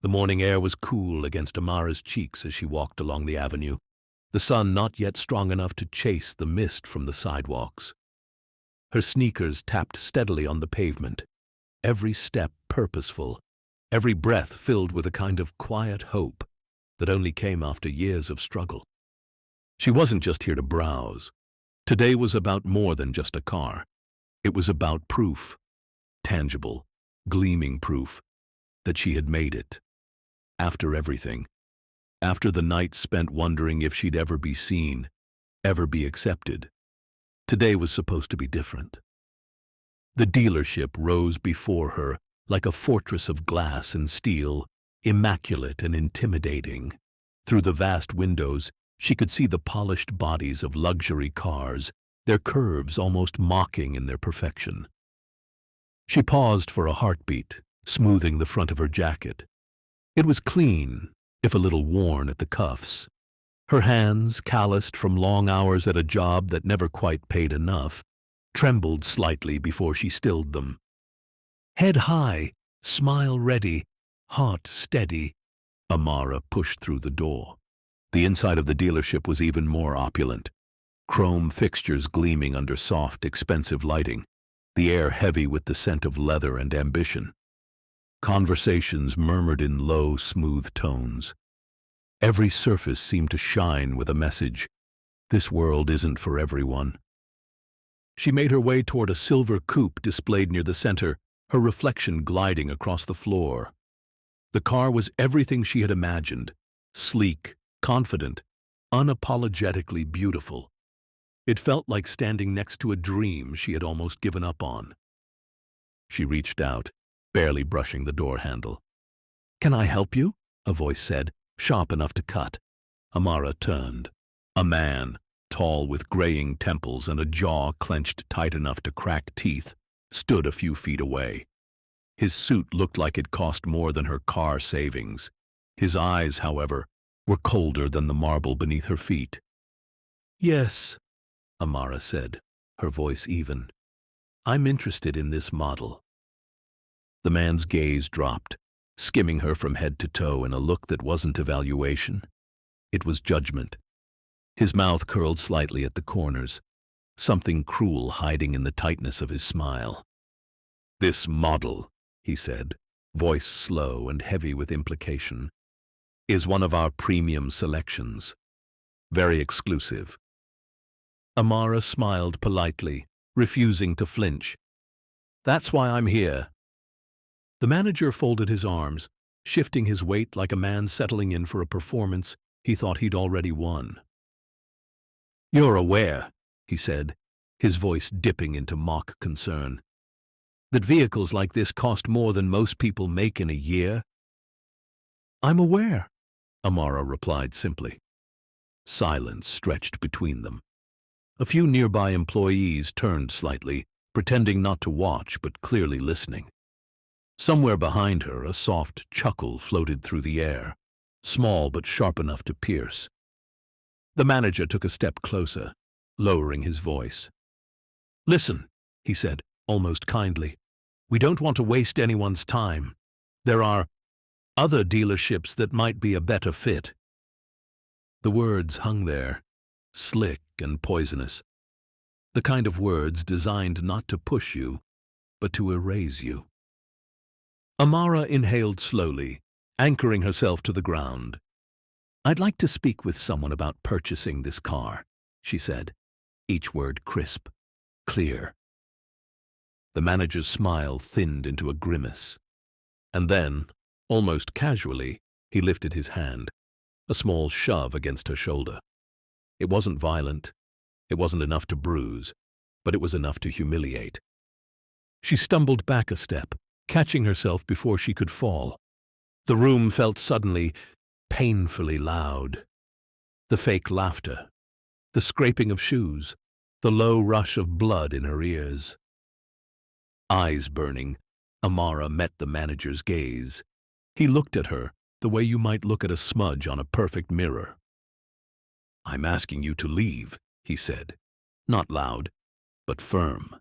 The morning air was cool against Amara's cheeks as she walked along the avenue, the sun not yet strong enough to chase the mist from the sidewalks. Her sneakers tapped steadily on the pavement, every step purposeful, every breath filled with a kind of quiet hope that only came after years of struggle. She wasn't just here to browse. Today was about more than just a car. It was about proof, tangible, gleaming proof, that she had made it. After everything, after the night spent wondering if she'd ever be seen, ever be accepted, today was supposed to be different. The dealership rose before her like a fortress of glass and steel, immaculate and intimidating. Through the vast windows, she could see the polished bodies of luxury cars, their curves almost mocking in their perfection. She paused for a heartbeat, smoothing the front of her jacket. It was clean, if a little worn at the cuffs. Her hands, calloused from long hours at a job that never quite paid enough, trembled slightly before she stilled them. Head high, smile ready, heart steady, Amara pushed through the door. The inside of the dealership was even more opulent. Chrome fixtures gleaming under soft, expensive lighting, the air heavy with the scent of leather and ambition. Conversations murmured in low, smooth tones. Every surface seemed to shine with a message. This world isn't for everyone. She made her way toward a silver coupe displayed near the center, her reflection gliding across the floor. The car was everything she had imagined, sleek, confident, unapologetically beautiful. It felt like standing next to a dream she had almost given up on. She reached out, barely brushing the door handle. "Can I help you?" a voice said, sharp enough to cut. Amara turned. A man, tall with graying temples and a jaw clenched tight enough to crack teeth, stood a few feet away. His suit looked like it cost more than her car savings. His eyes, however, were colder than the marble beneath her feet. "Yes," Amara said, her voice even. "I'm interested in this model." The man's gaze dropped, skimming her from head to toe in a look that wasn't evaluation. It was judgment. His mouth curled slightly at the corners, something cruel hiding in the tightness of his smile. "This model," he said, voice slow and heavy with implication, "is one of our premium selections. Very exclusive." Amara smiled politely, refusing to flinch. "That's why I'm here." The manager folded his arms, shifting his weight like a man settling in for a performance he thought he'd already won. "You're aware," he said, his voice dipping into mock concern, "that vehicles like this cost more than most people make in a year?" "I'm aware," Amara replied simply. Silence stretched between them. A few nearby employees turned slightly, pretending not to watch but clearly listening. Somewhere behind her, a soft chuckle floated through the air, small but sharp enough to pierce. The manager took a step closer, lowering his voice. "Listen," he said, almost kindly. "We don't want to waste anyone's time. There are other dealerships that might be a better fit." The words hung there, slick and poisonous. The kind of words designed not to push you, but to erase you. Amara inhaled slowly, anchoring herself to the ground. "I'd like to speak with someone about purchasing this car," she said, each word crisp, clear. The manager's smile thinned into a grimace. And then, almost casually, he lifted his hand, a small shove against her shoulder. It wasn't violent, it wasn't enough to bruise, but it was enough to humiliate. She stumbled back a step, catching herself before she could fall. The room felt suddenly, painfully loud. The fake laughter, the scraping of shoes, the low rush of blood in her ears. Eyes burning, Amara met the manager's gaze. He looked at her the way you might look at a smudge on a perfect mirror. "I'm asking you to leave," he said, not loud, but firm.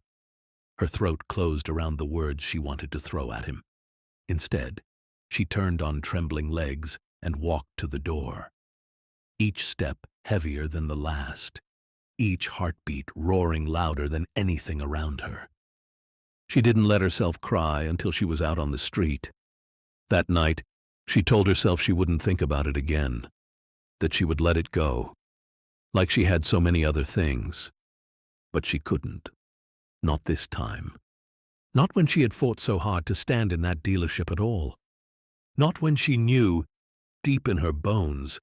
Her throat closed around the words she wanted to throw at him. Instead, She turned on trembling legs and walked to the door. Each step heavier than the last, each heartbeat roaring louder than anything around her. She didn't let herself cry until she was out on the street. That night, she told herself she wouldn't think about it again, that she would let it go, like she had so many other things. But she couldn't. Not this time. Not when she had fought so hard to stand in that dealership at all. Not when she knew, deep in her bones,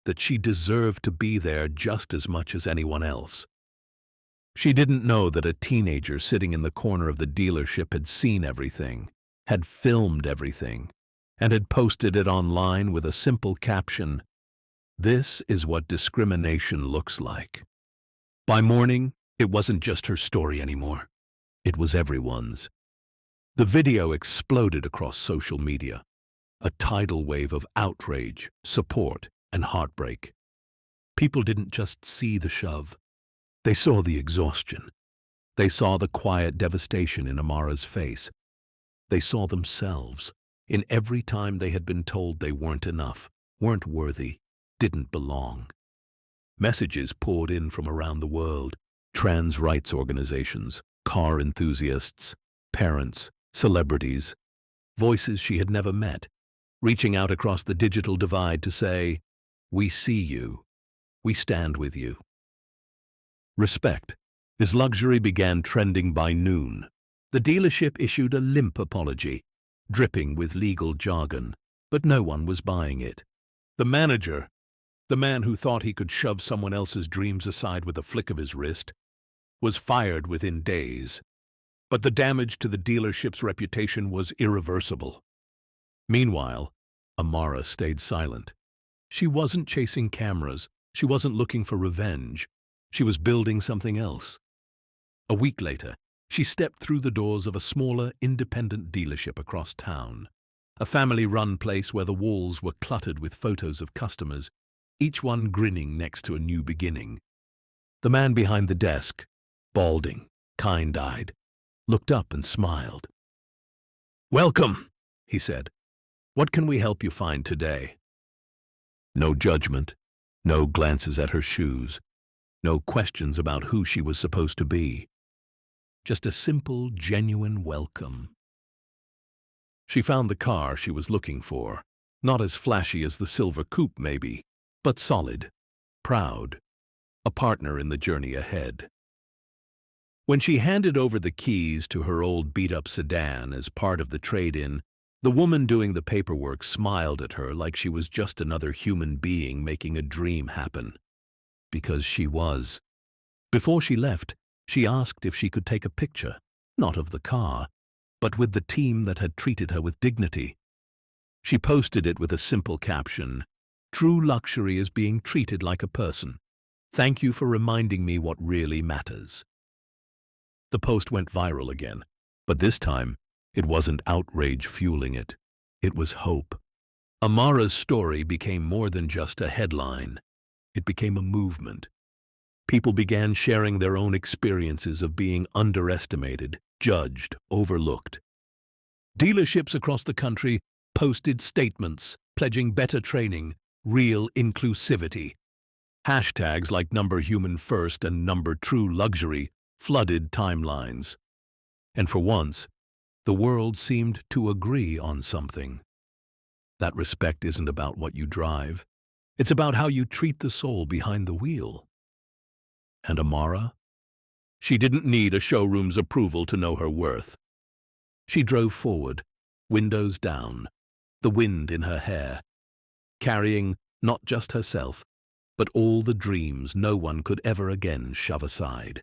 that she deserved to be there just as much as anyone else. She didn't know that a teenager sitting in the corner of the dealership had seen everything, had filmed everything, and had posted it online with a simple caption, "This is what discrimination looks like." By morning, it wasn't just her story anymore. It was everyone's. The video exploded across social media, a tidal wave of outrage, support, and heartbreak. People didn't just see the shove. They saw the exhaustion. They saw the quiet devastation in Amara's face. They saw themselves in every time they had been told they weren't enough, weren't worthy, didn't belong. Messages poured in from around the world. Trans rights organizations, car enthusiasts, parents, celebrities, voices she had never met, reaching out across the digital divide to say, "We see you. We stand with you." Respect. His luxury began trending by noon. The dealership issued a limp apology, dripping with legal jargon, but no one was buying it. The manager, the man who thought he could shove someone else's dreams aside with a flick of his wrist, was fired within days. But the damage to the dealership's reputation was irreversible. Meanwhile, Amara stayed silent. She wasn't chasing cameras. She wasn't looking for revenge. She was building something else. A week later, she stepped through the doors of a smaller, independent dealership across town. A family-run place where the walls were cluttered with photos of customers, each one grinning next to a new beginning. The man behind the desk, balding, kind-eyed, looked up and smiled. "Welcome," he said. "What can we help you find today?" No judgment, no glances at her shoes, no questions about who she was supposed to be. Just a simple, genuine welcome. She found the car she was looking for, not as flashy as the silver coupe maybe, but solid, proud, a partner in the journey ahead. When she handed over the keys to her old beat-up sedan as part of the trade-in, the woman doing the paperwork smiled at her like she was just another human being making a dream happen. Because she was. Before she left, she asked if she could take a picture, not of the car, but with the team that had treated her with dignity. She posted it with a simple caption, "True luxury is being treated like a person. Thank you for reminding me what really matters." The post went viral again, but this time, it wasn't outrage fueling it. It was hope. Amara's story became more than just a headline. It became a movement. People began sharing their own experiences of being underestimated, judged, overlooked. Dealerships across the country posted statements pledging better training, real inclusivity. Hashtags like #humanfirst and #trueluxury flooded timelines. And for once, the world seemed to agree on something. That respect isn't about what you drive. It's about how you treat the soul behind the wheel. And Amara? She didn't need a showroom's approval to know her worth. She drove forward, windows down, the wind in her hair, carrying not just herself, but all the dreams no one could ever again shove aside.